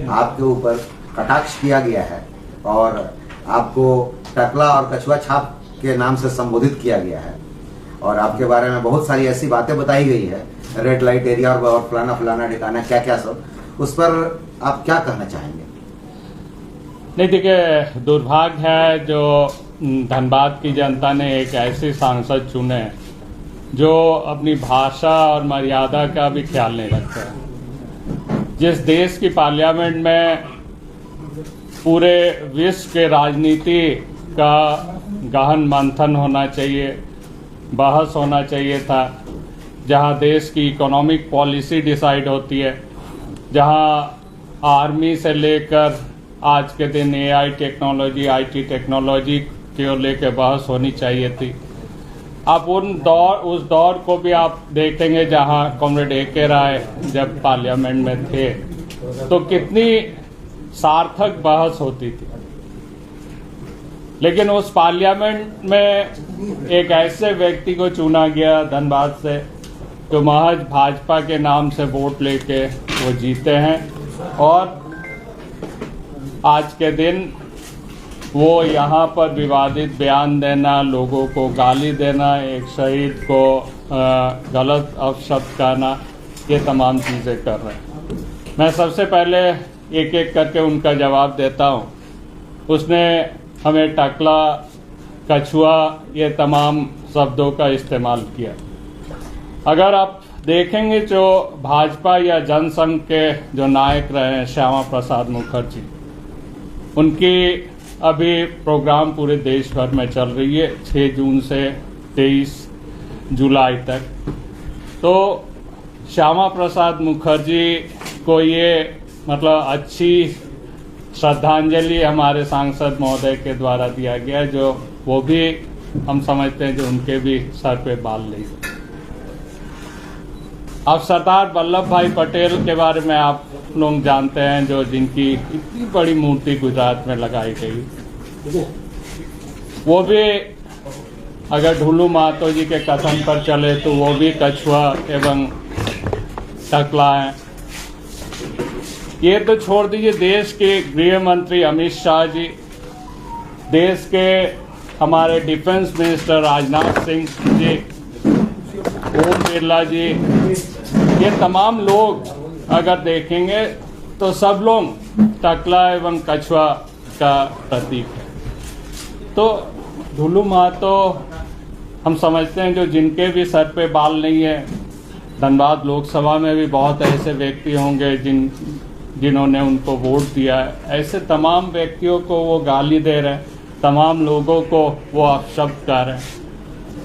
आपके ऊपर कटाक्ष किया गया है और आपको टकला और कछुआ छाप के नाम से संबोधित किया गया है और आपके बारे में बहुत सारी ऐसी बातें बताई गई है, रेड लाइट एरिया और फलाना फलाना ठिकाना क्या क्या सब, उस पर आप क्या कहना चाहेंगे? नहीं, देखिए, दुर्भाग्य है जो धनबाद की जनता ने एक ऐसे सांसद चुने जो अपनी भाषा और मर्यादा का भी ख्याल नहीं रखते। जिस देश की पार्लियामेंट में पूरे विश्व के राजनीति का गहन मंथन होना चाहिए, बहस होना चाहिए था, जहां देश की इकोनॉमिक पॉलिसी डिसाइड होती है, जहां आर्मी से लेकर आज के दिन एआई टेक्नोलॉजी, आईटी टेक्नोलॉजी को लेकर बहस होनी चाहिए थी। आप उस दौर को भी आप देखेंगे जहां कॉमरेड ए.के. राय जब पार्लियामेंट में थे तो कितनी सार्थक बहस होती थी। लेकिन उस पार्लियामेंट में एक ऐसे व्यक्ति को चुना गया धनबाद से जो महज भाजपा के नाम से वोट लेके वो जीते हैं और आज के दिन वो यहाँ पर विवादित बयान देना, लोगों को गाली देना, एक शहीद को गलत अपशब्द कहना, ये तमाम चीज़ें कर रहे हैं। मैं सबसे पहले एक एक करके उनका जवाब देता हूँ। उसने हमें टकला, कछुआ, ये तमाम शब्दों का इस्तेमाल किया। अगर आप देखेंगे जो भाजपा या जनसंघ के जो नायक रहे हैं श्यामा प्रसाद मुखर्जी, उनकी अभी प्रोग्राम पूरे देश भर में चल रही है 6 जून से 23 जुलाई तक। तो श्यामा प्रसाद मुखर्जी को ये मतलब अच्छी श्रद्धांजलि हमारे सांसद महोदय के द्वारा दिया गया, जो वो भी हम समझते हैं जो उनके भी सर पे बाल नहीं। अब सरदार वल्लभ भाई पटेल के बारे में आप लोग जानते हैं, जो जिनकी इतनी बड़ी मूर्ति गुजरात में लगाई गई, वो भी अगर ढुल्लू महतो जी के कथन पर चले तो वो भी कछुआ एवं टकला है। ये तो छोड़ दीजिए, देश के गृह मंत्री अमित शाह जी, देश के हमारे डिफेंस मिनिस्टर राजनाथ सिंह जी, ओम बिरला जी, ये तमाम लोग अगर देखेंगे तो सब लोग टकला एवं कछुआ का प्रतीक है। तो ढुल्लू महतो हम समझते हैं जो जिनके भी सर पे बाल नहीं है। धनबाद लोकसभा में भी बहुत ऐसे व्यक्ति होंगे जिन्होंने उनको वोट दिया है। ऐसे तमाम व्यक्तियों को वो गाली दे रहे हैं, तमाम लोगों को वो अपशब्द कर रहे हैं।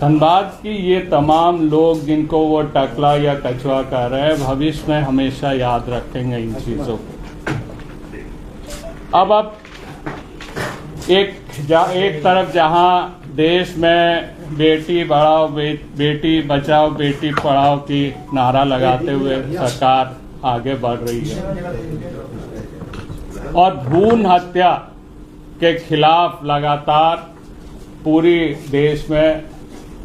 धनबाद की ये तमाम लोग जिनको वो टकला या कछुआ कह रहे हैं, भविष्य में हमेशा याद रखेंगे इन चीज़ों को। अब आप एक तरफ जहां देश में बेटी बढ़ाओ, बेटी बचाओ, बेटी पढ़ाओ की नारा लगाते हुए सरकार आगे बढ़ रही है और भ्रूण हत्या के खिलाफ लगातार पूरी देश में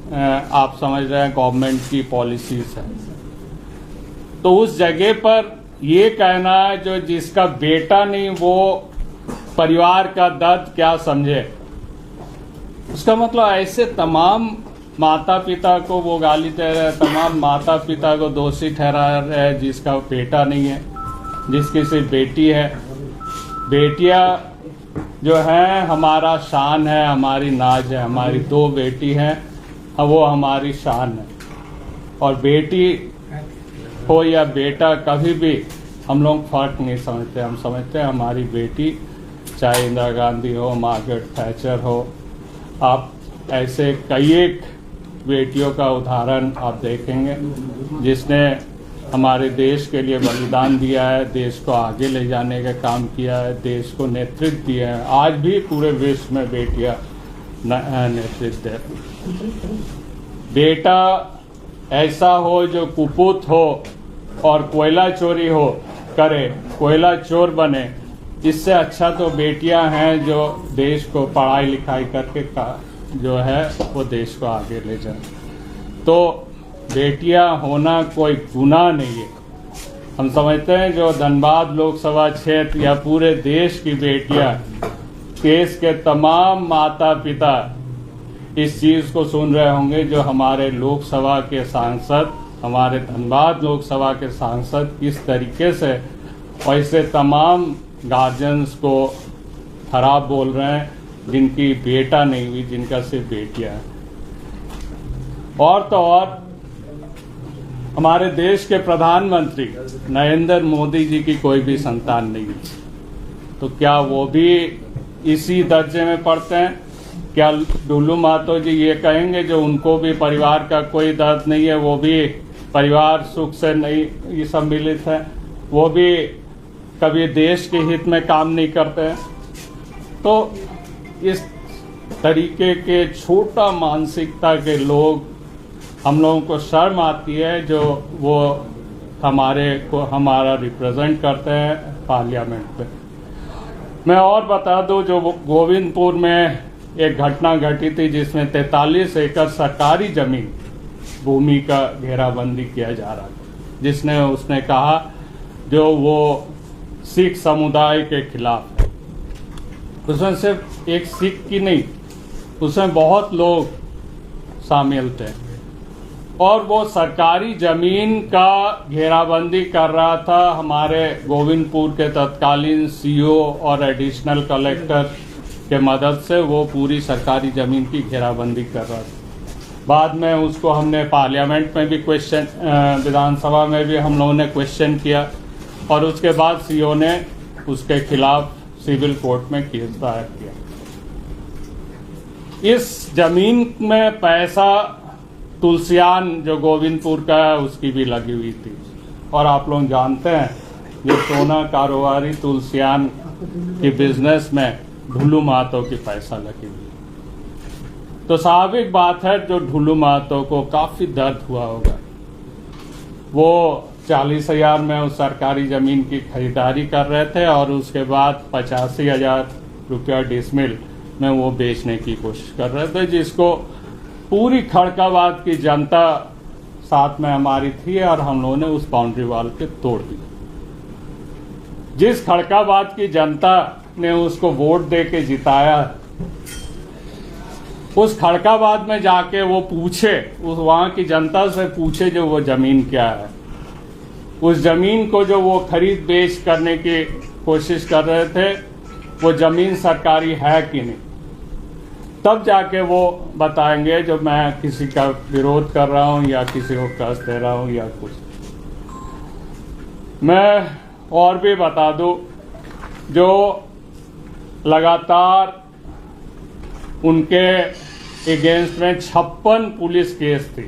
आप समझ रहे हैं गवर्नमेंट की पॉलिसीज है। तो उस जगह पर ये कहना है जो जिसका बेटा नहीं वो परिवार का दर्द क्या समझे, उसका मतलब ऐसे तमाम माता पिता को वो गाली दे रहे हैं, तमाम माता पिता को दोषी ठहरा रहे हैं जिसका बेटा नहीं है, जिसकी सिर्फ बेटी है। बेटियां जो हैं हमारा शान है, हमारी नाज है, हमारी 2 बेटी हैं, वो हमारी शान है। और बेटी हो या बेटा कभी भी हम लोग फर्क नहीं समझते। हम समझते हैं हमारी बेटी, चाहे इंदिरा गांधी हो, मार्गरेट थैचर हो, आप ऐसे कई एक बेटियों का उदाहरण आप देखेंगे जिसने हमारे देश के लिए बलिदान दिया है, देश को आगे ले जाने का काम किया है, देश को नेतृत्व दिया है। आज भी पूरे विश्व में बेटियां नेतृत्व दे। बेटा ऐसा हो जो कुपूत हो और कोयला चोरी हो करे, कोयला चोर बने, इससे अच्छा तो बेटियां हैं जो देश को पढ़ाई लिखाई करके जो है वो देश को आगे ले जाए। तो बेटियां होना कोई गुनाह नहीं है। हम समझते हैं जो धनबाद लोकसभा क्षेत्र या पूरे देश की बेटियां, देश के तमाम माता पिता इस चीज को सुन रहे होंगे जो हमारे लोकसभा के सांसद, हमारे धनबाद लोकसभा के सांसद किस तरीके से ऐसे तमाम गार्जियंस को खराब बोल रहे हैं जिनकी बेटा नहीं हुई, जिनका सिर्फ बेटियां हैं। और तो और हमारे देश के प्रधानमंत्री नरेंद्र मोदी जी की कोई भी संतान नहीं है, तो क्या वो भी इसी दर्जे में पड़ते हैं? क्या डुल्लू महतो जी ये कहेंगे जो उनको भी परिवार का कोई दर्द नहीं है, वो भी परिवार सुख से नहीं सम्मिलित है, वो भी कभी देश के हित में काम नहीं करते हैं? तो इस तरीके के छोटा मानसिकता के लोग, हम लोगों को शर्म आती है जो वो हमारा रिप्रेजेंट करते हैं पार्लियामेंट में। मैं और बता दूं, जो गोविंदपुर में एक घटना घटी थी जिसमें 43 एकड़ सरकारी जमीन भूमि का घेराबंदी किया जा रहा था, उसने कहा जो वो सिख समुदाय के खिलाफ है। उसमें सिर्फ एक सिख की नहीं, उसमें बहुत लोग शामिल थे और वो सरकारी जमीन का घेराबंदी कर रहा था। हमारे गोविंदपुर के तत्कालीन सीईओ और एडिशनल कलेक्टर के मदद से वो पूरी सरकारी जमीन की घेराबंदी कर रहा था। बाद में उसको हमने पार्लियामेंट में भी क्वेश्चन, विधानसभा में भी हम लोगों ने क्वेश्चन किया और उसके बाद सीईओ ने उसके खिलाफ सिविल कोर्ट में केस दायर किया। इस जमीन में पैसा तुलसियान जो गोविंदपुर का है उसकी भी लगी हुई थी और आप लोग जानते हैं ये सोना कारोबारी तुलसियान की बिजनेस में ढुल्लू महतो की पैसा लगी हुई। तो स्वाभाविक बात है जो ढुल्लू महतो को काफी दर्द हुआ होगा। वो 40,000 में उस सरकारी जमीन की खरीदारी कर रहे थे और उसके बाद 85,000 रुपया डिसमिल में वो बेचने की कोशिश कर रहे थे, जिसको पूरी खड़काबाद की जनता साथ में हमारी थी और हम लोगों ने उस बाउंड्री वॉल के तोड़ दी। जिस खड़काबाद की जनता ने उसको वोट दे के जिताया, उस खड़काबाद में जाके वो पूछे, उस वहां की जनता से पूछे जो वो जमीन क्या है, उस जमीन को जो वो खरीद बेच करने की कोशिश कर रहे थे वो जमीन सरकारी है कि नहीं, तब जाके वो बताएंगे जो मैं किसी का विरोध कर रहा हूं या किसी को कष्ट दे रहा हूं या कुछ। मैं और भी बता दूं, जो लगातार उनके अगेंस्ट में 56 पुलिस केस थी,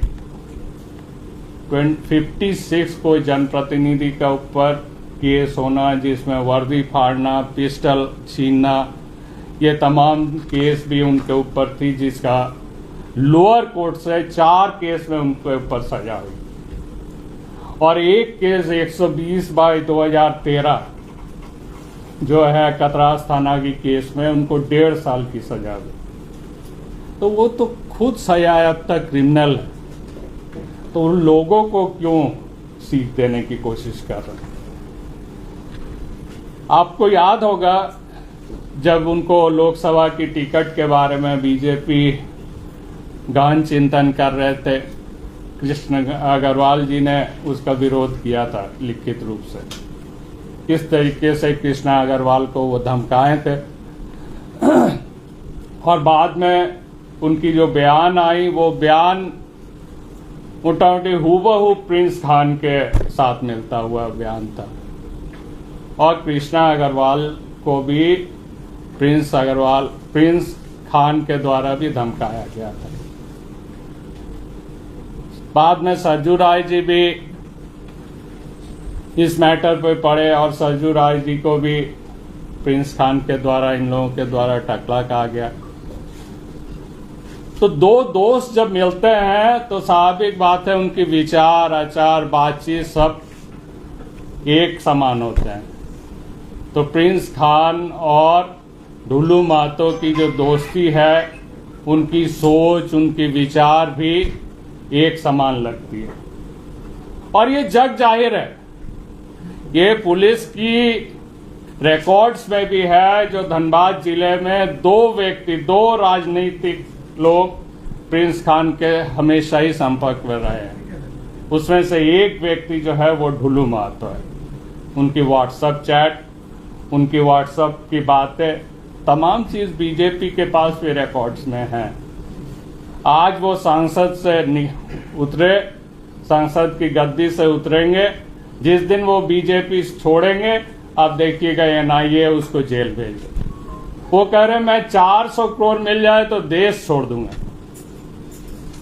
56 कोई जनप्रतिनिधि का ऊपर केस होना, जिसमें वर्दी फाड़ना, पिस्टल छीनना, ये तमाम केस भी उनके ऊपर थी, जिसका लोअर कोर्ट से 4 केस में उनके ऊपर सजा हुई और एक केस 120/2013 जो है कतरास थाना की केस में उनको 1.5 साल की सजा हुई। तो वो तो खुद सजायाफ्ता क्रिमिनल है, तो उन लोगों को क्यों सीख देने की कोशिश कर रहे हैं? आपको याद होगा जब उनको लोकसभा की टिकट के बारे में बीजेपी गहन चिंतन कर रहे थे, कृष्ण अग्रवाल जी ने उसका विरोध किया था लिखित रूप से। किस तरीके से कृष्णा अग्रवाल को वो धमकाए थे और बाद में उनकी जो बयान आई, वो बयान मोटामोटी हूबहू प्रिंस खान के साथ मिलता हुआ बयान था और कृष्णा अग्रवाल को भी प्रिंस खान के द्वारा भी धमकाया गया था। बाद में सरजू राय जी भी इस मैटर पे पड़े और सरजू राय जी को भी प्रिंस खान के द्वारा, इन लोगों के द्वारा टकला कहा गया। तो दो दोस्त जब मिलते हैं तो स्वाभाविक बात है उनकी विचार, आचार, बातचीत सब एक समान होते हैं। तो प्रिंस खान और ढुल्लू महतो की जो दोस्ती है, उनकी सोच, उनकी विचार भी एक समान लगती है और ये जग जाहिर है। ये पुलिस की रिकॉर्ड्स में भी है, जो धनबाद जिले में दो राजनीतिक लोग प्रिंस खान के हमेशा ही संपर्क में रहे हैं। उसमें से एक व्यक्ति जो है वो ढुलू महतो है। उनकी व्हाट्सएप चैट, उनकी व्हाट्सएप की बातें, तमाम चीज बीजेपी के पास भी रिकॉर्ड्स में है। आज वो सांसद से उतरे, सांसद की गद्दी से उतरेंगे। जिस दिन वो बीजेपी छोड़ेंगे, आप देखिएगा एनआईए उसको जेल भेज दे। वो कह रहे मैं 400 करोड़ मिल जाए तो देश छोड़ दूंगा।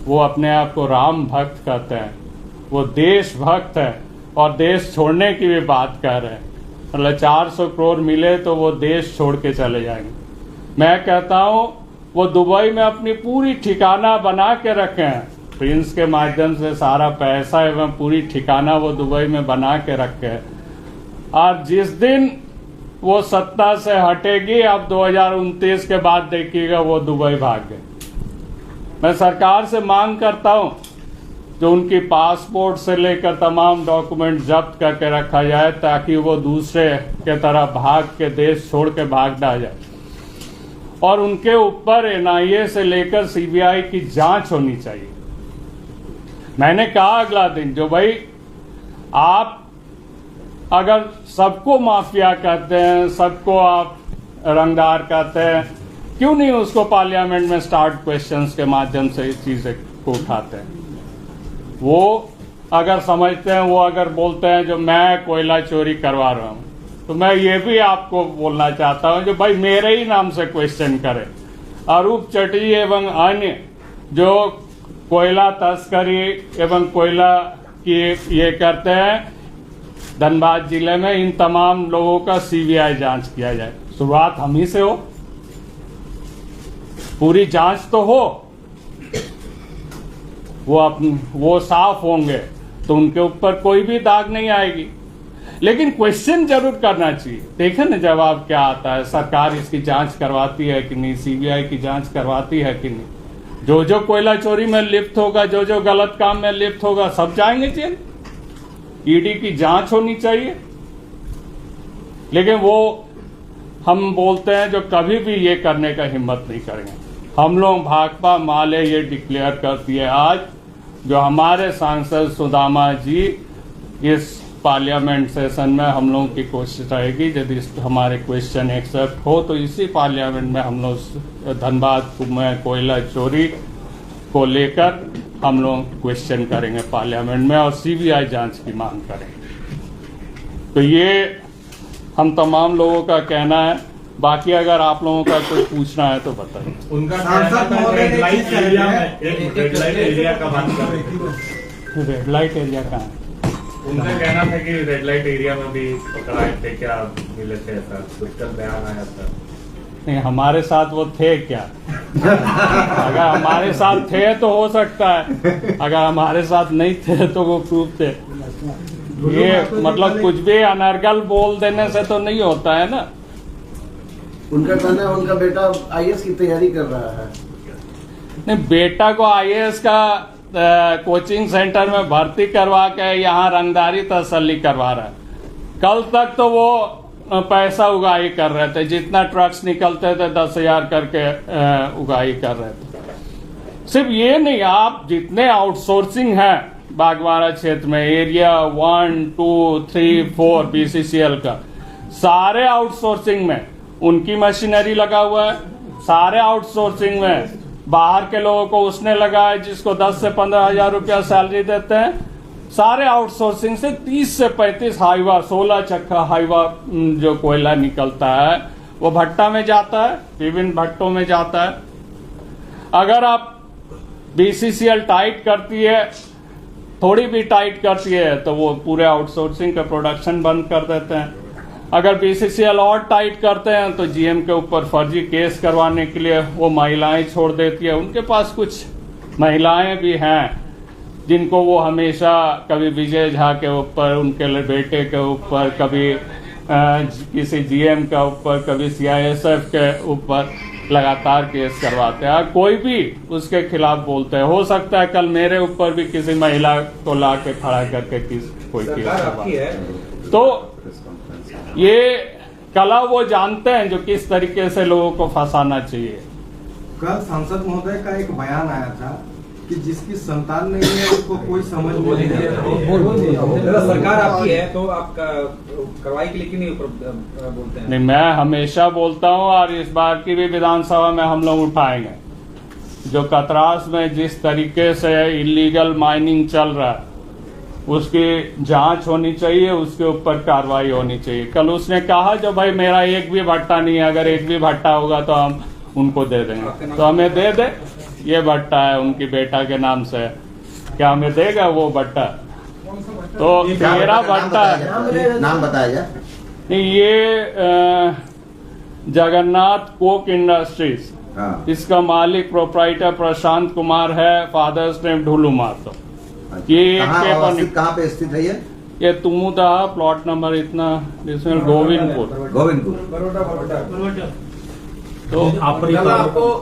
वो अपने आप को राम भक्त कहते हैं, वो देशभक्त है और देश छोड़ने की भी बात कर रहे हैं। मतलब 400 करोड़ मिले तो वो देश छोड़ के चले जाएंगे। मैं कहता हूं वो दुबई में अपनी पूरी ठिकाना बना के रखे हैं, प्रिंस के माध्यम से सारा पैसा एवं पूरी ठिकाना वो दुबई में बना के रखे हैं। और जिस दिन वो सत्ता से हटेगी, अब 2029 के बाद देखिएगा वो दुबई भाग गए। मैं सरकार से मांग करता हूं जो उनकी पासपोर्ट से लेकर तमाम डॉक्यूमेंट जब्त करके रखा जाए, ताकि वो दूसरे के तरह भाग के देश छोड़ के भाग ना जाए। और उनके ऊपर एनआईए से लेकर सीबीआई की जांच होनी चाहिए। मैंने कहा अगला दिन, जो भाई आप अगर सबको माफिया कहते हैं, सबको आप रंगदार कहते हैं, क्यों नहीं उसको पार्लियामेंट में स्टार्ट क्वेश्चंस के माध्यम से इस चीज को उठाते हैं। वो अगर समझते हैं, वो अगर बोलते हैं जो मैं कोयला चोरी करवा रहा हूं, तो मैं ये भी आपको बोलना चाहता हूं जो भाई मेरे ही नाम से क्वेश्चन करें। अरूप चटर्जी एवं अन्य जो कोयला तस्करी एवं कोयला की ये करते हैं धनबाद जिले में, इन तमाम लोगों का सीबीआई जांच किया जाए। शुरुआत हम ही से हो, पूरी जांच तो हो, वो साफ होंगे तो उनके ऊपर कोई भी दाग नहीं आएगी। लेकिन क्वेश्चन जरूर करना चाहिए। देखें ना जवाब क्या आता है, सरकार इसकी जांच करवाती है कि नहीं, सीबीआई की जांच करवाती है कि नहीं। जो कोयला चोरी में लिप्त होगा, जो गलत काम में लिप्त होगा, सब जाएंगे जेल। ईडी की जांच होनी चाहिए। लेकिन वो हम बोलते हैं जो कभी भी ये करने का हिम्मत नहीं करेंगे। हम लोग भाकपा माले ये डिक्लेयर करती है आज, जो हमारे सांसद सुदामा जी इस पार्लियामेंट सेशन में हम लोगों की कोशिश रहेगी, यदि हमारे क्वेश्चन एक्सेप्ट हो तो इसी पार्लियामेंट में हम लोग धनबाद में कोयला चोरी को लेकर हम लोग क्वेश्चन करेंगे पार्लियामेंट में और सीबीआई जांच की मांग करेंगे। तो ये हम तमाम लोगों का कहना है। बाकी अगर आप लोगों का कुछ पूछना है तो बताइए। उनका रेड लाइट एरिया का बात कर रहे थे। रेड लाइट एरिया कहाँ है? उनका कहना था कि रेड लाइट एरिया में भी पकड़ाए थे, क्या मिले थे, ऐसा कुछ का बयान आया था। नहीं, हमारे साथ वो थे क्या? अगर हमारे साथ थे तो हो सकता है, अगर हमारे साथ नहीं थे तो वो प्रूफ थे। ये मतलब कुछ भी अनर्गल बोल देने से तो नहीं होता है ना। उनका कहना है उनका बेटा आईएएस की तैयारी कर रहा है। नहीं, बेटा को आईएएस का कोचिंग सेंटर में भर्ती करवा के यहाँ रंगदारी तसल्ली करवा रहा है। कल तक तो वो पैसा उगाही कर रहे थे, जितना ट्रक्स निकलते थे 10,000 करके उगाही कर रहे थे। सिर्फ ये नहीं, आप जितने आउटसोर्सिंग है बागवाड़ा क्षेत्र में, एरिया 1, 2, 3, 4 बीसीसीएल का, सारे आउटसोर्सिंग में उनकी मशीनरी लगा हुआ है। सारे आउटसोर्सिंग में बाहर के लोगों को उसने लगाया जिसको 10 से 15,000 रुपया सैलरी देते हैं। सारे आउटसोर्सिंग से 30 से 35 हाईवा, 16 चक्का हाईवा जो कोयला निकलता है वो भट्टा में जाता है, विभिन्न भट्टों में जाता है। अगर आप बीसीसीएल टाइट करती है, थोड़ी भी टाइट करती है, तो वो पूरे आउटसोर्सिंग का प्रोडक्शन बंद कर देते हैं। अगर बीसीसीएल और टाइट करते हैं तो जीएम के ऊपर फर्जी केस करवाने के लिए वो महिलाएं छोड़ देती है। उनके पास कुछ महिलाएं भी हैं जिनको वो हमेशा कभी विजय झा के ऊपर, उनके बेटे के ऊपर, कभी किसी जीएम के ऊपर, कभी सीआईएसएफ के ऊपर लगातार केस करवाते हैं। कोई भी उसके खिलाफ बोलते हैं। हो सकता है कल मेरे ऊपर भी किसी महिला को ला के खड़ा करके कोई केस करवाए। तो ये कला वो जानते हैं जो किस तरीके से लोगों को फंसाना चाहिए। कल सांसद महोदय का एक बयान आया था कि जिसकी संतान नहीं है उसको कोई समझ में नहीं आता। सरकार आपकी है तो आप कार्रवाई के लिए क्यों नहीं बोलते हैं? नहीं, मैं हमेशा बोलता हूँ और इस बार की भी विधानसभा में हम लोग उठाएंगे। जो कतरास में जिस तरीके से इलीगल माइनिंग चल रहा है उसकी जांच होनी चाहिए, उसके ऊपर कार्रवाई होनी चाहिए। कल उसने कहा जो भाई मेरा एक भी भट्टा नहीं है, अगर एक भी भट्टा होगा तो हम उनको दे देंगे, तो हमें दे दे। ये भट्टा है उनकी बेटा के नाम से, क्या हमें देगा वो भट्टा? तो मेरा भट्टा है, नाम बताया जाए। नहीं, ये जगन्नाथ कोक इंडस्ट्रीज, हाँ। इसका मालिक प्रोप्राइटर प्रशांत कुमार है, फादर्स नेम ढुलू मातो। ये कहाँ पे स्थित है ये तुमुदा प्लॉट नंबर इतना, जिसमें गोविंदपुर। तो आप पर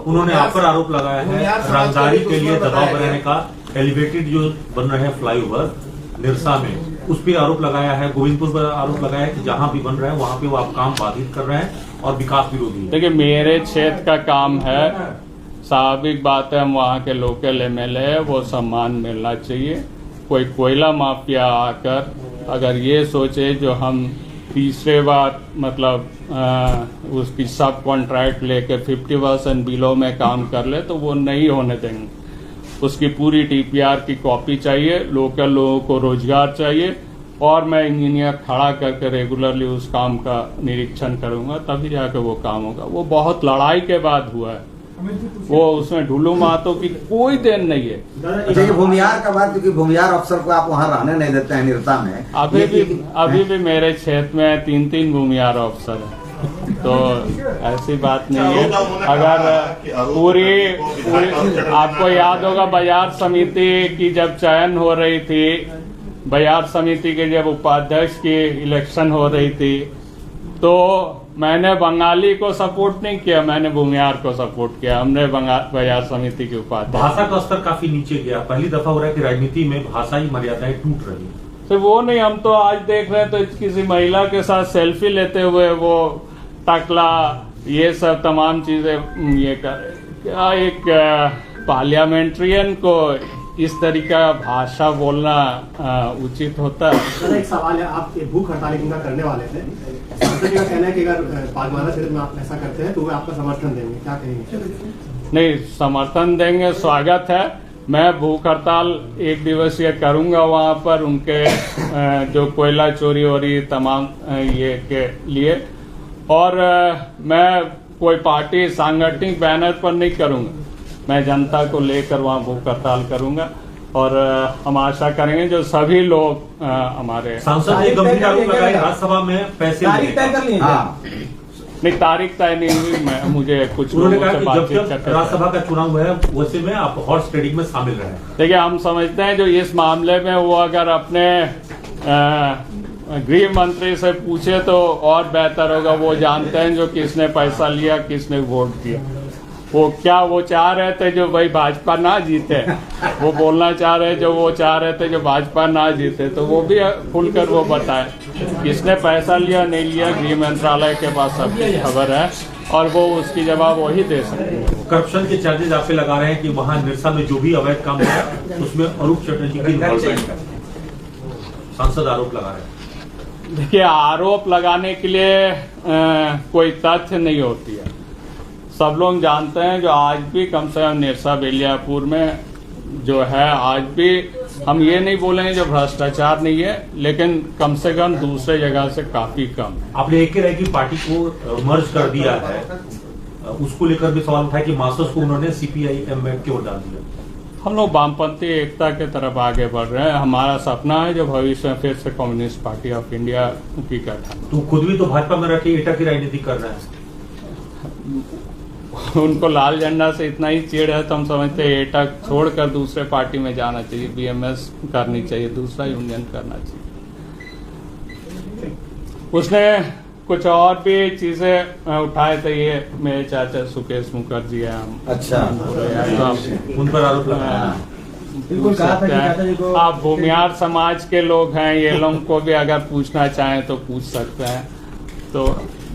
उन्होंने आप पर आरोप लगाया है राजदारी के लिए दबाव बनाने का। एलिवेटेड जो बन रहे हैं फ्लाईओवर निरसा में, उस पर आरोप लगाया है। गोविंदपुर पर आरोप लगाया है कि जहां भी बन रहा है वहां पे वो आप काम बाधित कर रहे हैं और विकास विरोधी है। देखिए, मेरे क्षेत्र का काम है, स्वाभाविक बात है, हम वहाँ के लोकल एमएलए है, वो सम्मान मिलना चाहिए। कोई कोयला माफिया आकर अगर ये सोचे जो हम तीसरे बार मतलब उसकी सब कॉन्ट्रैक्ट लेके 50% बिलों में काम कर ले तो वो नहीं होने देंगे। उसकी पूरी टीपीआर की कॉपी चाहिए, लोकल लोगों को रोजगार चाहिए, और मैं इंजीनियर खड़ा करके रेगुलरली उस काम का निरीक्षण करूंगा, तभी जाके वो काम होगा। वो बहुत लड़ाई के बाद हुआ है, वो उसमें ढुलू मातो की कोई देन नहीं है। अच्छा, ये भूमियार का बात, क्योंकि भूमियार अफसर को आप वहाँ रहने नहीं देते हैं निरता में। अभी भी मेरे क्षेत्र में 3 भूमियार अफसर हैं, तो ऐसी बात नहीं है। अगर पूरी आपको याद होगा बाजार समिति की जब चयन हो रही थी, बाजार समिति के जब उपाध्यक्ष की इलेक्शन हो रही थी, तो मैंने बंगाली को सपोर्ट नहीं किया, मैंने भूमियार को सपोर्ट किया। हमने बाजार समिति के उपाध्यक्ष। भाषा का स्तर काफी नीचे गया। पहली दफा हो रहा है कि राजनीति में भाषाई मर्यादाएं टूट रही है। तो वो नहीं, हम तो आज देख रहे हैं तो किसी महिला के साथ सेल्फी लेते हुए वो टकला, ये सब तमाम चीजें ये कर, क्या एक पार्लियामेंट्रियन को इस तरीके का भाषा बोलना उचित होता है? सर, एक सवाल है, आप भूख हड़ताल इनका करने वाले थे, सांसद जी का कहना है कि अगर पागमारा क्षेत्र में आप ऐसा करते हैं तो वे आपका समर्थन देंगे, क्या कहेंगे? नहीं, समर्थन देंगे, स्वागत है। मैं भूख हड़ताल 1 दिवसीय करूंगा वहां पर, उनके जो कोयला चोरी हो रही तमाम ये के लिए, और मैं कोई पार्टी सांगठनिक बैनर पर नहीं करूंगा, मैं जनता को लेकर वहां भूख हड़ताल करूंगा। और हम आशा करेंगे जो सभी लोग हमारे सांसद ने गंभीर आरोप लगाए राज्यसभा में पैसे नहीं, तारीख तय नहीं हुई, मुझे कुछ उन्होंने कहा कि जब तक राज्यसभा का चुनाव है वैसे में आप हॉर्स ट्रेडिंग में शामिल रहे। देखिए, हम समझते हैं जो इस मामले में वो अगर अपने गृह मंत्री से पूछे तो और बेहतर होगा। वो जानते हैं जो किसने पैसा लिया, किसने वोट दिया। वो चाह रहे थे जो भाई भाजपा ना जीते, वो बोलना चाह रहे जो वो चाह रहे थे जो भाजपा ना जीते, तो वो भी खुलकर वो बताए किसने पैसा लिया नहीं लिया। गृह मंत्रालय के पास सबकी खबर है और वो उसकी जवाब वही दे सकते हैं। करप्शन के चार्जेस आप पे लगा रहे हैं कि वहाँ निरसा में जो भी अवैध काम है उसमें अरूप चटर्जी की इन्वॉल्वमेंट है, सांसद आरोप लगा रहे हैं। देखिए, आरोप लगाने के लिए कोई तथ्य नहीं होती है। सब लोग जानते हैं जो आज भी कम से कम निरसा बेलियापुर में जो है, आज भी हम ये नहीं बोलेंगे जो भ्रष्टाचार नहीं है, लेकिन कम से कम दूसरे जगह से काफी कम है। आपने एक ही रह की पार्टी को मर्ज कर दिया है, उसको लेकर भी सवाल उठाया कि मार्क्सवादी को उन्होंने सीपीआई-एम में क्यों डाल दिया। हम लोग वामपंथी एकता के तरफ आगे बढ़ रहे हैं। हमारा सपना है जो भविष्य में फिर से कम्युनिस्ट पार्टी ऑफ इंडिया की गठन। तो खुद भी तो भाजपा में रखे एटा की राजनीति कर रहे हैं। उनको लाल झंडा से इतना ही चिढ़ है तो हम समझते हैं एटा छोड़कर दूसरे पार्टी में जाना चाहिए, बीएमएस करनी चाहिए, दूसरा यूनियन करना चाहिए। उसने कुछ और भी चीजें उठाए थे, ये मेरे चाचा सुकेश मुखर्जी है, हम अच्छा उन पर आरोप लगाया। पूछ सकते हैं। आप भूमियार समाज के लोग हैं, ये लोग को भी अगर पूछना चाहें तो पूछ सकते हैं। तो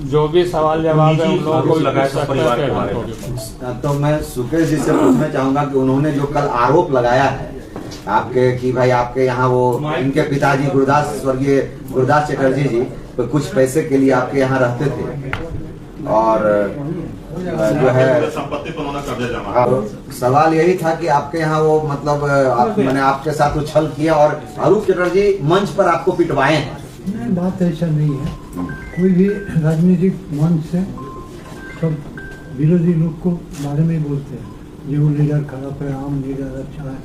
जो भी सवाल जवाब है उन लोगों को आरोप लगाया पूछ था सकते परिवार हैं के बारे फिर तो मैं सुकेश जी से पूछना चाहूंगा कि उन्होंने जो कल आरोप लगाया है आपके कि भाई आपके यहाँ वो इनके पिताजी स्वर्गीय गुरदास चटर्जी जी तो कुछ पैसे के लिए आपके यहाँ रहते थे और जो है संपत्ति पर उन्होंने कब्जा जमा। हाँ, सवाल यही था कि आपके यहाँ वो मतलब मैंने आपके साथ वो छल किया और अरूप चटर्जी मंच पर आपको पिटवाए हैं। नहीं, बात ऐसा नहीं है। कोई भी राजनीतिक मंच से सब विरोधी लोग को बारे में बोलते हैं जो लीडर खराब है, आम लीडर अच्छा है।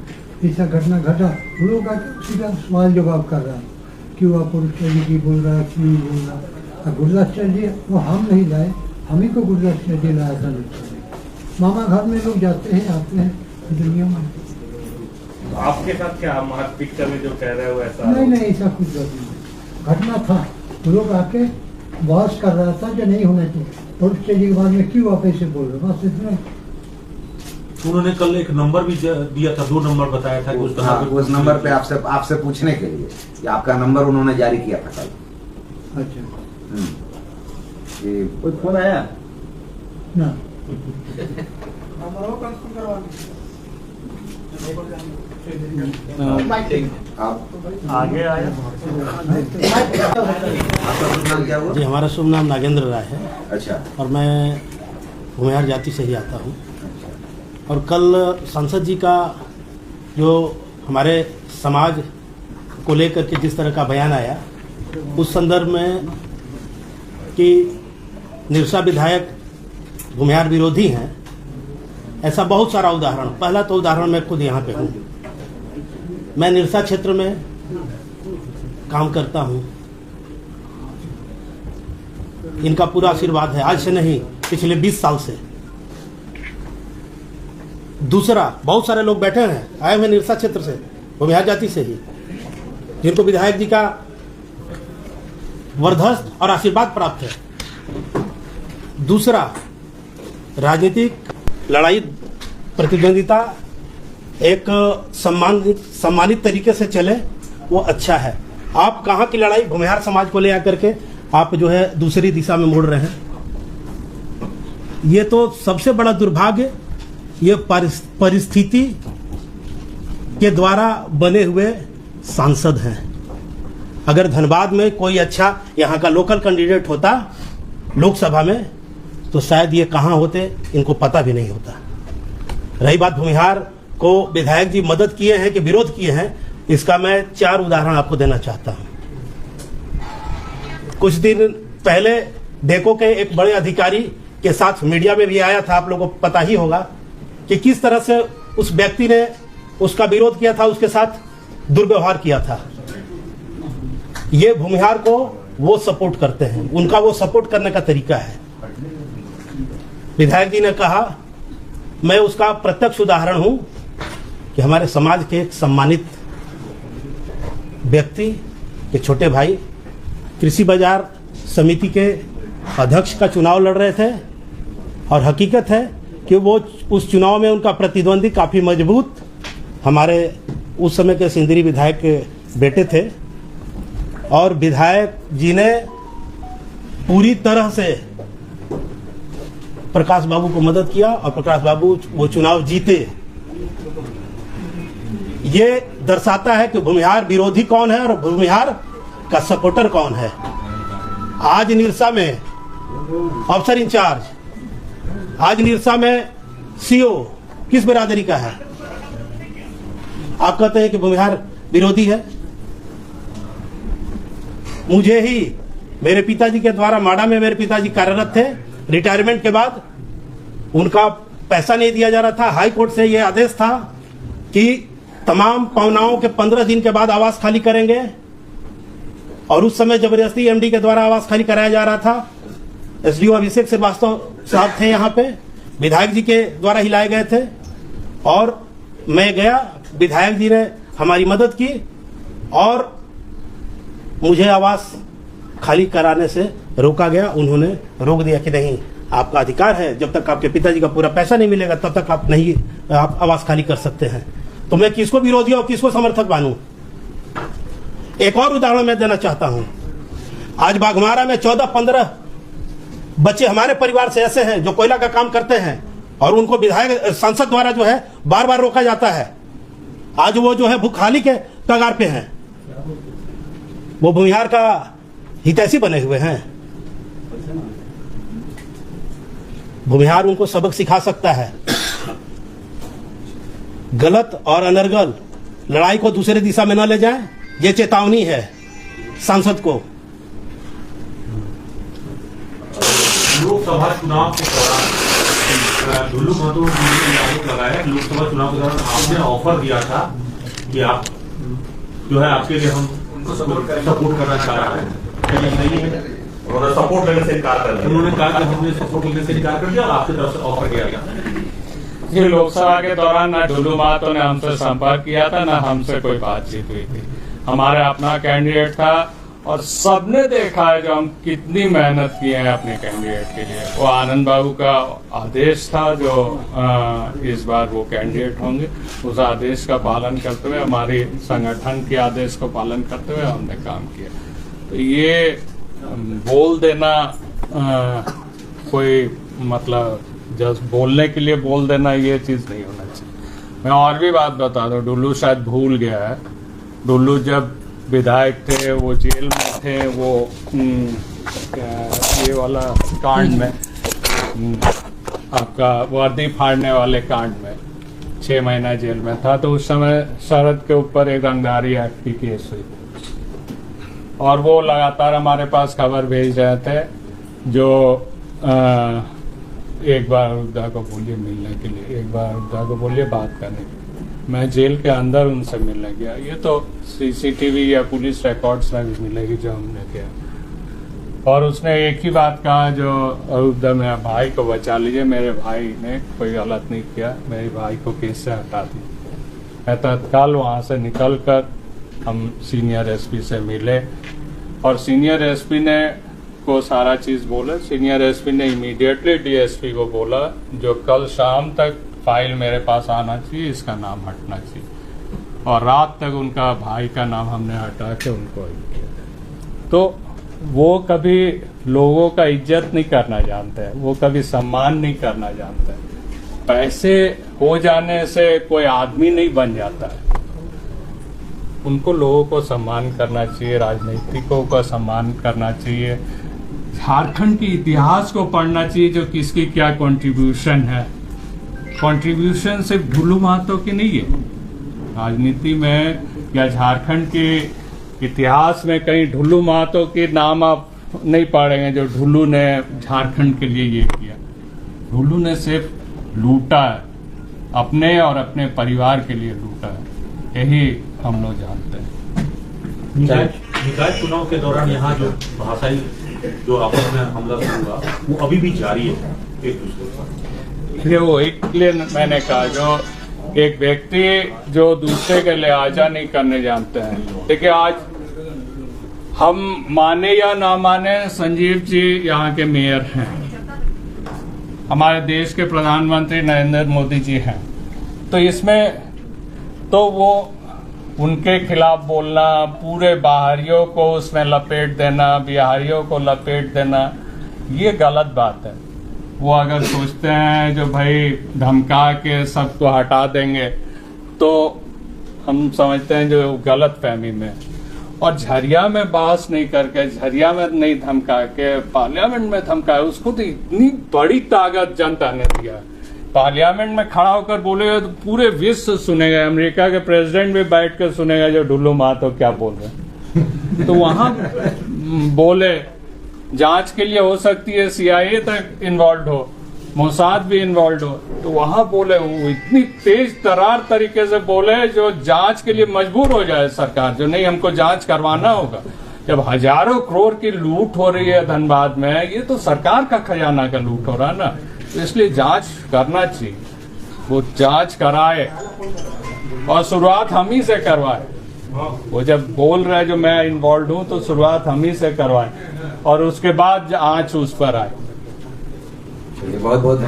ऐसा घटना घटा वो लोग सीधा सवाल जवाब कर रहा है क्यों आप पुरुष की बोल रहा है, क्यों बोल रहा है। गुरदास चटर्जी वो हम नहीं लाए, हम ही को गुरदास चटर्जी लाया था। मामा घर में लोग जाते हैं आते हैं, दुनिया में। आपके साथ क्या मारपीट करने जो कह रहे हो ऐसा? नहीं ऐसा कुछ बात नहीं, घटना था। वो लोग आके बहस कर रहा था जो नहीं होना चाहिए पुरुष चटर्जी के बारे में क्यों आप ऐसे बोल रहे हो, बस इतना। उन्होंने कल एक नंबर भी दिया था, 2 नंबर बताया था कि उस नंबर पे आपसे पूछने के लिए कि आपका नंबर उन्होंने जारी किया था कल। अच्छा कोई फोन आया ना आप आगे आया। आपका शुभ नाम क्या हुआ? जी, हमारा शुभ नाम नागेंद्र राय है अच्छा और मैं भूमिहार जाति से ही आता हूँ। और कल सांसद जी का जो हमारे समाज को लेकर के जिस तरह का बयान आया उस संदर्भ में कि निरसा विधायक भूमिहार विरोधी हैं, ऐसा बहुत सारा उदाहरण। पहला तो उदाहरण मैं खुद यहाँ पे हूँ, मैं निरसा क्षेत्र में काम करता हूँ, इनका पूरा आशीर्वाद है, आज से नहीं पिछले 20 साल से। दूसरा, बहुत सारे लोग बैठे हैं आए हुए निरसा क्षेत्र से, भूमिहार जाति से ही, जिनको विधायक जी का वरदहस्त और आशीर्वाद प्राप्त है। दूसरा, राजनीतिक लड़ाई प्रतिद्वंदिता एक सम्मानित तरीके से चले, वो अच्छा है। आप कहाँ की लड़ाई भूमिहार समाज को ले आकर के आप जो है दूसरी दिशा में मोड़ रहे हैं, ये तो सबसे बड़ा दुर्भाग्य ये परिस्थिति के द्वारा बने हुए सांसद हैं। अगर धनबाद में कोई अच्छा यहाँ का लोकल कैंडिडेट होता लोकसभा में तो शायद ये कहाँ होते इनको पता भी नहीं होता। रही बात भूमिहार को विधायक जी मदद किए हैं कि विरोध किए हैं, इसका मैं 4 उदाहरण आपको देना चाहता हूँ। कुछ दिन पहले डेको के एक बड़े अधिकारी के साथ मीडिया में भी आया था, आप लोगों को पता ही होगा कि किस तरह से उस व्यक्ति ने उसका विरोध किया था, उसके साथ दुर्व्यवहार किया था। ये भूमिहार को वो सपोर्ट करते हैं, उनका वो सपोर्ट करने का तरीका है। विधायक जी ने कहा, मैं उसका प्रत्यक्ष उदाहरण हूं कि हमारे समाज के एक सम्मानित व्यक्ति के छोटे भाई कृषि बाजार समिति के अध्यक्ष का चुनाव लड़ रहे थे और हकीकत है कि वो उस चुनाव में उनका प्रतिद्वंदी काफी मजबूत हमारे उस समय के सिंदरी विधायक के बेटे थे और विधायक जी ने पूरी तरह से प्रकाश बाबू को मदद किया और प्रकाश बाबू वो चुनाव जीते। ये दर्शाता है कि भूमिहार विरोधी कौन है और भूमिहार का सपोर्टर कौन है। आज निरसा में अफसर इंचार्ज, आज निरसा में सीओ किस बिरादरी का है? आप कहते हैं कि भूमिहार विरोधी है। मुझे ही मेरे पिताजी के द्वारा माडा में मेरे पिताजी कार्यरत थे, रिटायरमेंट के बाद उनका पैसा नहीं दिया जा रहा था। हाई कोर्ट से यह आदेश था कि तमाम पावनाओं के 15 दिन के बाद आवास खाली करेंगे और उस समय जबरदस्ती एमडी के द्वारा आवास खाली कराया जा रहा था। एसडीओ अभिषेक श्रीवास्तव साहब थे यहाँ पे, विधायक जी के द्वारा हिलाए गए थे और मैं गया, विधायक जी ने हमारी मदद की और मुझे आवास खाली कराने से रोका गया। उन्होंने रोक दिया कि नहीं, आपका अधिकार है, जब तक आपके पिताजी का पूरा पैसा नहीं मिलेगा तब तक आप आवास खाली कर सकते हैं। तो मैं किसको विरोधी और किसको समर्थक मानूं? एक और उदाहरण मैं देना चाहता हूं। आज बाघमारा में 14-15 बच्चे हमारे परिवार से ऐसे हैं जो कोयला का काम करते हैं और उनको विधायक सांसद द्वारा जो है बार बार रोका जाता है। आज वो जो है भूखहाली के कगार पे हैं, वो भूमिहार का हितैषी बने हुए हैं। भूमिहार उनको सबक सिखा सकता है। गलत और अनर्गल लड़ाई को दूसरे दिशा में न ले जाए, ये चेतावनी है सांसद को। लोकसभा चुनाव के दौरान ढुल्लू महतो ने आरोप लगाया, लोकसभा चुनाव के दौरान आपने ऑफर दिया था कि आप जो है आपके लिए हम सपोर्ट करना चाह रहे हैं, नहीं है और सपोर्ट करने से इनकार कर दिया। उन्होंने कहा कि हमने सपोर्ट करने से इनकार कर दिया और आपकी तरफ से ऑफर किया गया। ये लोकसभा के दौरान ना ढुल्लू महतो ने हमसे संपर्क किया था, ना हमसे कोई बातचीत हुई थी। हमारा अपना कैंडिडेट था और सबने देखा है जो हम कितनी मेहनत किए हैं अपने कैंडिडेट के लिए। वो आनंद बाबू का आदेश था जो इस बार वो कैंडिडेट होंगे, उस आदेश का पालन करते हुए, हमारे संगठन के आदेश को पालन करते हुए हमने काम किया। तो ये बोल देना कोई मतलब जस्ट बोलने के लिए बोल देना, ये चीज नहीं होना चाहिए। मैं और भी बात बता दूं, ढुल्लू शायद भूल गया है। ढुल्लू जब विधायक थे, वो जेल में थे, वो ये वाला कांड में आपका वर्दी फाड़ने वाले कांड में 6 महीना जेल में था। तो उस समय शरद के ऊपर एक रंगदारी एक्ट की केस हुई और वो लगातार हमारे पास खबर भेज रहे थे जो एक बार अयोध्या को बोलिए मिलने के लिए, एक बार अयोध्या को बोलिए बात करने के लिए। मैं जेल के अंदर उनसे मिलने गया। ये तो सीसीटीवी या पुलिस रिकॉर्ड्स में भी मिलेगी जो हमने किया। और उसने एक ही बात कहा जो अयोध्या मेरे भाई को बचा लीजिए, मेरे भाई ने कोई गलत नहीं किया, मेरे भाई को केस से हटा दिया। मैं तत्काल वहाँ से निकल कर हम सीनियर एसपी से मिले और सीनियर एसपी ने को सारा चीज बोला। सीनियर एसपी ने इमीडिएटली डीएसपी को बोला जो कल शाम तक फाइल मेरे पास आना चाहिए, इसका नाम हटना चाहिए। और रात तक उनका भाई का नाम हमने हटा के उनको किया। तो वो कभी लोगों का इज्जत नहीं करना जानते हैं, वो कभी सम्मान नहीं करना जानते हैं। पैसे हो जाने से कोई आदमी नहीं बन जाता है। उनको लोगों को सम्मान करना चाहिए, राजनीतिकों का सम्मान करना चाहिए, झारखंड के इतिहास को पढ़ना चाहिए जो किसकी क्या कंट्रीब्यूशन है। कंट्रीब्यूशन सिर्फ ढुल्लू महतो की नहीं है। राजनीति में या झारखंड के इतिहास में कहीं ढुल्लू महतो के नाम आप नहीं पढ़ेंगे जो ढुल्लू ने झारखंड के लिए ये किया। ढुल्लू ने सिर्फ लूटा है, अपने और अपने परिवार के लिए लूटा है, यही हम लोग जानते हैं। निकाय चुनाव के दौरान यहाँ जो भाषाई जो आपस में हमला हुआ वो अभी भी जारी है एक दूसरे पर। वो इसलिए मैंने कहा जो एक व्यक्ति जो दूसरे के लिहाजा नहीं करने जानते हैं। देखिए आज हम माने या ना माने, संजीव जी यहाँ के मेयर हैं, हमारे देश के प्रधानमंत्री नरेंद्र मोदी जी हैं। तो इसमें तो वो उनके खिलाफ बोलना, पूरे बाहरियों को उसमें लपेट देना, बिहारियों को लपेट देना, ये गलत बात है। वो अगर सोचते हैं जो भाई धमका के सबको हटा देंगे तो हम समझते हैं जो गलत फहमी में। और झरिया में बहस नहीं करके, झरिया में नहीं धमका के पार्लियामेंट में धमकाया, उसको तो इतनी बड़ी ताकत जनता ने दिया। पार्लियामेंट में खड़ा होकर बोलेगा तो पूरे विश्व सुनेगा, अमेरिका के प्रेसिडेंट भी बैठ कर सुनेगा जो ढुल्लू महतो क्या बोल रहे हैं। तो वहां बोले, जांच के लिए हो सकती है CIA तक इन्वॉल्व हो, मोसाद भी इन्वॉल्व हो, तो वहां बोले, वो इतनी तेज तरार तरीके से बोले जो जांच के लिए मजबूर हो जाए सरकार, जो नहीं हमको जांच करवाना होगा। जब हजारों करोड़ की लूट हो रही है धनबाद में, ये तो सरकार का खजाना का लूट हो रहा है ना, तो इसलिए जांच करना चाहिए। वो जांच कराए और शुरुआत हम ही से करवाए। वो जब बोल रहे जो मैं इन्वॉल्व हूं तो शुरुआत हम ही से करवाए और उसके बाद आंच उस पर आए। बहुत बहुत